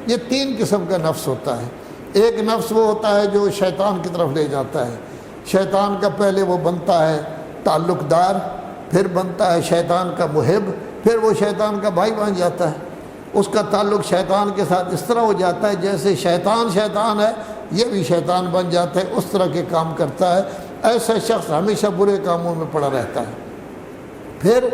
یہ 3 قسم کا نفس ہوتا ہے۔ ایک نفس وہ ہوتا ہے جو شیطان کی طرف لے جاتا ہے۔ شیطان کا پہلے وہ بنتا ہے تعلق دار، پھر بنتا ہے شیطان کا محب، پھر وہ شیطان کا بھائی بن جاتا ہے۔ اس کا تعلق شیطان کے ساتھ اس طرح ہو جاتا ہے جیسے شیطان ہے، یہ بھی شیطان بن جاتا ہے، اس طرح کے کام کرتا ہے۔ ایسا شخص ہمیشہ برے کاموں میں پڑا رہتا ہے۔ پھر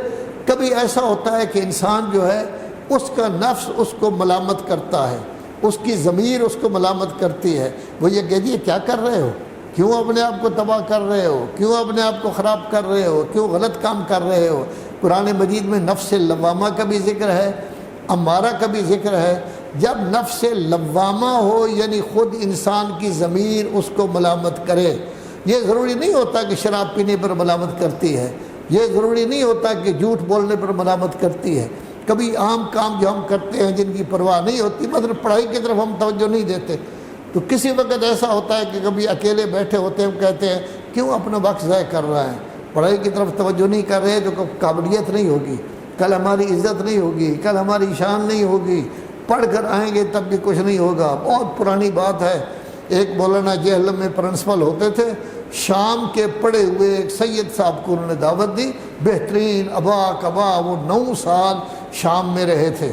کبھی ایسا ہوتا ہے کہ انسان جو ہے اس کا نفس اس کو ملامت کرتا ہے، اس کی ضمیر اس کو ملامت کرتی ہے، وہ یہ کہتی ہے کیا کر رہے ہو، کیوں اپنے آپ کو تباہ کر رہے ہو، کیوں اپنے آپ کو خراب کر رہے ہو، کیوں غلط کام کر رہے ہو۔ قرآن مجید میں نفس لوامہ کا بھی ذکر ہے، امارہ کا بھی ذکر ہے۔ جب نفس لوامہ ہو یعنی خود انسان کی ضمیر اس کو ملامت کرے، یہ ضروری نہیں ہوتا کہ شراب پینے پر ملامت کرتی ہے، یہ ضروری نہیں ہوتا کہ جھوٹ بولنے پر ملامت کرتی ہے۔ کبھی عام کام جو ہم کرتے ہیں جن کی پرواہ نہیں ہوتی، مطلب پڑھائی کی طرف ہم توجہ نہیں دیتے، تو کسی وقت ایسا ہوتا ہے کہ کبھی اکیلے بیٹھے ہوتے ہیں، ہم کہتے ہیں کیوں اپنا وقت ضائع کر رہا ہے، پڑھائی کی طرف توجہ نہیں کر رہے تو قابلیت نہیں ہوگی، کل ہماری عزت نہیں ہوگی، کل ہماری شان نہیں ہوگی، پڑھ کر آئیں گے تب بھی کچھ نہیں ہوگا۔ بہت پرانی بات ہے، ایک مولانا جہلم میں پرنسپل ہوتے تھے، شام کے پڑھے ہوئے ایک سید صاحب کو انہوں نے دعوت دی، بہترین ابا وہ 9 سال شام میں رہے تھے۔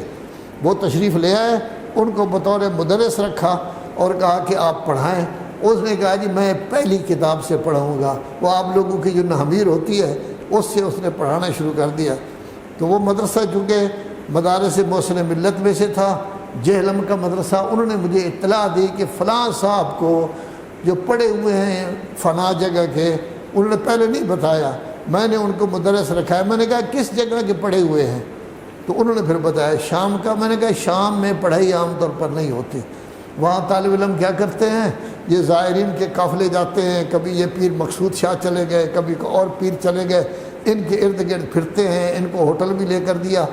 وہ تشریف لے آئے، ان کو بطور مدرس رکھا اور کہا کہ آپ پڑھائیں۔ اس نے کہا جی میں پہلی کتاب سے پڑھاؤں گا، وہ آپ لوگوں کی جو نحویر ہوتی ہے اس سے اس نے پڑھانا شروع کر دیا۔ تو وہ مدرسہ چونکہ مدارس موصل ملت میں سے تھا، جہلم کا مدرسہ، انہوں نے مجھے اطلاع دی کہ فلاں صاحب کو جو پڑھے ہوئے ہیں فنا جگہ کے، انہوں نے پہلے نہیں بتایا، میں نے ان کو مدرس رکھا ہے۔ میں نے کہا کس جگہ کے پڑھے ہوئے ہیں؟ تو انہوں نے پھر بتایا شام کا۔ میں نے کہا شام میں پڑھائی عام طور پر نہیں ہوتی، وہاں طالب علم کیا کرتے ہیں، یہ زائرین کے قافلے جاتے ہیں، کبھی یہ پیر مقصود شاہ چلے گئے، کبھی اور پیر چلے گئے، ان کے ارد گرد پھرتے ہیں، ان کو ہوٹل بھی لے کر دیا،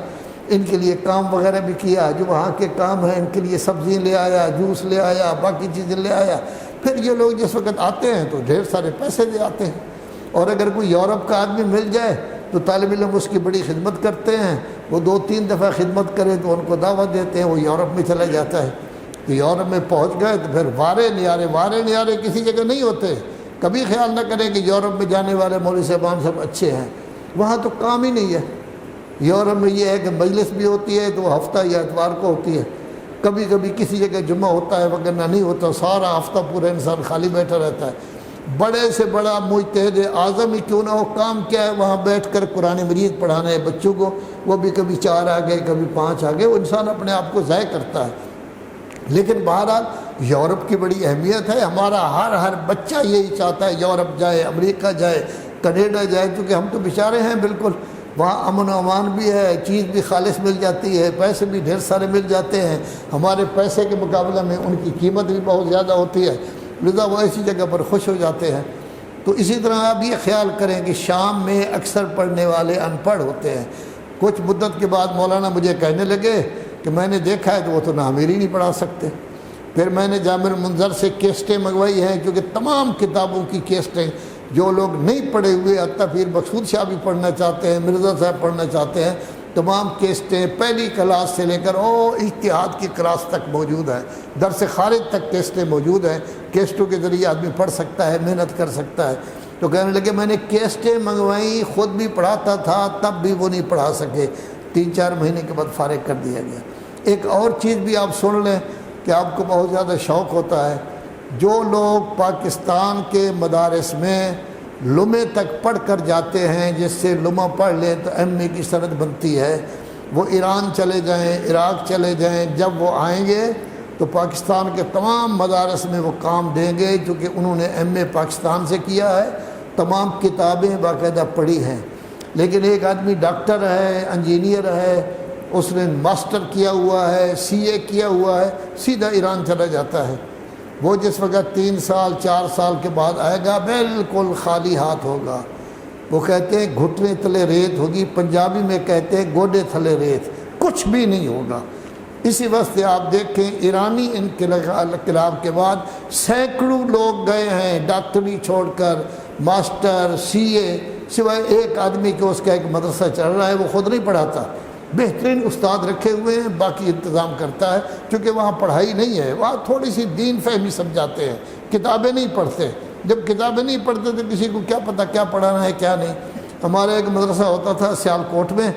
ان کے لیے کام وغیرہ بھی کیا، جو وہاں کے کام ہیں ان کے لیے سبزی لے آیا، جوس لے آیا، باقی چیزیں لے آیا۔ پھر یہ لوگ جس وقت آتے ہیں تو ڈھیر سارے پیسے دے آتے ہیں، اور اگر کوئی یورپ کا آدمی مل جائے تو طالب علم اس کی بڑی خدمت کرتے ہیں، وہ 2-3 دفعہ خدمت کرے تو ان کو دعوت دیتے ہیں، وہ یورپ میں چلا جاتا ہے۔ تو یورپ میں پہنچ گئے تو پھر وارے نیارے کسی جگہ نہیں ہوتے۔ کبھی خیال نہ کریں کہ یورپ میں جانے والے مولوی صاحبان سب اچھے ہیں، وہاں تو کام ہی نہیں ہے۔ یورپ میں یہ ہے کہ مجلس بھی ہوتی ہے تو ہفتہ یا اتوار کو ہوتی ہے، کبھی کبھی کسی جگہ جمعہ ہوتا ہے وغیرہ نہیں ہوتا، سارا ہفتہ پورا انسان خالی بیٹھا رہتا ہے۔ بڑے سے بڑا مجتہد اعظم ہی کیوں نہ ہو، کام کیا ہے وہاں بیٹھ کر قرآن مجید پڑھانا ہے بچوں کو، وہ بھی کبھی 4 آ گئے کبھی 5 آ گئے، وہ انسان اپنے آپ کو ضائع کرتا ہے۔ لیکن بہرحال یورپ کی بڑی اہمیت ہے، ہمارا ہر بچہ یہی چاہتا ہے یورپ جائے، امریکہ جائے، کینیڈا جائے، کیونکہ ہم تو بیچارے ہیں بالکل، وہاں امن و امان بھی ہے، چیز بھی خالص مل جاتی ہے، پیسے بھی ڈھیر سارے مل جاتے ہیں، ہمارے پیسے کے مقابلے میں ان کی قیمت بھی بہت زیادہ ہوتی ہے، لذا وہ ایسی جگہ پر خوش ہو جاتے ہیں۔ تو اسی طرح آپ یہ خیال کریں کہ شام میں اکثر پڑھنے والے ان پڑھ ہوتے ہیں۔ کچھ مدت کے بعد مولانا مجھے کہنے لگے کہ میں نے دیکھا ہے تو وہ تو ناامیر ہی نہیں پڑھا سکتے۔ پھر میں نے جامع المنظر سے کیسٹیں منگوائی ہیں، کیونکہ تمام کتابوں کی کیسٹیں جو لوگ نہیں پڑھے ہوئے، حتیٰ پیر مقصود شاہ بھی پڑھنا چاہتے ہیں، مرزا صاحب پڑھنا چاہتے ہیں، تمام کیسٹیں پہلی کلاس سے لے کر اجتہاد کی کلاس تک موجود ہیں، درس خارج تک کیسٹیں موجود ہیں، کیسٹوں کے ذریعے آدمی پڑھ سکتا ہے، محنت کر سکتا ہے۔ تو کہنے لگے میں نے کیسٹیں منگوائیں، خود بھی پڑھاتا تھا تب بھی وہ نہیں پڑھا سکے، 3-4 مہینے کے بعد فارغ کر دیا گیا۔ ایک اور چیز بھی آپ سن لیں کہ آپ کو بہت زیادہ شوق ہوتا ہے، جو لوگ پاکستان کے مدارس میں لمحے تک پڑھ کر جاتے ہیں، جس سے لمحہ پڑھ لیں تو ایم اے کی سند بنتی ہے، وہ ایران چلے جائیں، عراق چلے جائیں، جب وہ آئیں گے تو پاکستان کے تمام مدارس میں وہ کام دیں گے، کیونکہ انہوں نے ایم اے پاکستان سے کیا ہے، تمام کتابیں باقاعدہ پڑھی ہیں۔ لیکن ایک آدمی ڈاکٹر ہے، انجینئر ہے، اس نے ماسٹر کیا ہوا ہے، سی اے کیا ہوا ہے، سیدھا ایران چلا جاتا ہے۔ وہ جس وقت 3 سال 4 سال کے بعد آئے گا بالکل خالی ہاتھ ہوگا۔ وہ کہتے ہیں گھٹنے تلے ریت ہوگی، پنجابی میں کہتے ہیں گوڈے تھلے ریت، کچھ بھی نہیں ہوگا۔ اسی واسطے آپ دیکھیں ایرانی انقلاب کے بعد سینکڑوں لوگ گئے ہیں ڈاکٹری چھوڑ کر، ماسٹر، سی اے، سوائے ایک آدمی کے اس کا ایک مدرسہ چل رہا ہے، وہ خود نہیں پڑھاتا، بہترین استاد رکھے ہوئے ہیں، باقی انتظام کرتا ہے، چونکہ وہاں پڑھائی نہیں ہے، وہاں تھوڑی سی دین فہمی سمجھاتے ہیں، کتابیں نہیں پڑھتے۔ جب کتابیں نہیں پڑھتے تو کسی کو کیا پتہ کیا پڑھانا ہے کیا نہیں۔ ہمارا ایک مدرسہ ہوتا تھا سیالکوٹ میں،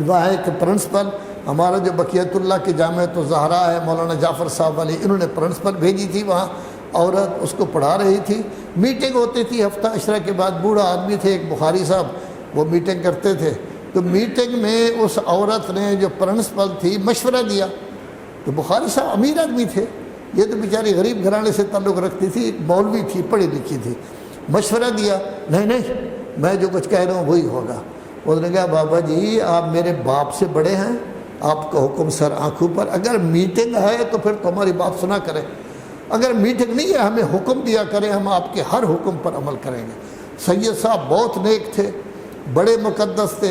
وہاں ایک پرنسپل، ہمارا جو بقیت اللہ کی جامعۃ الزہرا ہے مولانا جعفر صاحب علی، انہوں نے پرنسپل بھیجی تھی وہاں، عورت اس کو پڑھا رہی تھی، میٹنگ ہوتی تھی ہفتہ عشرہ کے بعد، بوڑھا آدمی تھے ایک بخاری صاحب، وہ میٹنگ کرتے تھے، تو میٹنگ میں اس عورت نے جو پرنسپل تھی مشورہ دیا، تو بخاری صاحب امیر آدمی تھے، یہ تو بیچاری غریب گھرانے سے تعلق رکھتی تھی، ایک مولوی تھی پڑھی لکھی تھی، مشورہ دیا، نہیں میں جو کچھ کہہ رہا ہوں وہی ہوگا۔ اس نے کہا بابا جی آپ میرے باپ سے بڑے ہیں، آپ کا حکم سر آنکھوں پر، اگر میٹنگ ہے تو پھر تمہاری بات سنا کریں، اگر میٹنگ نہیں ہے ہمیں حکم دیا کریں، ہم آپ کے ہر حکم پر عمل کریں گے۔ سید صاحب بہت نیک تھے، بڑے مقدس تھے،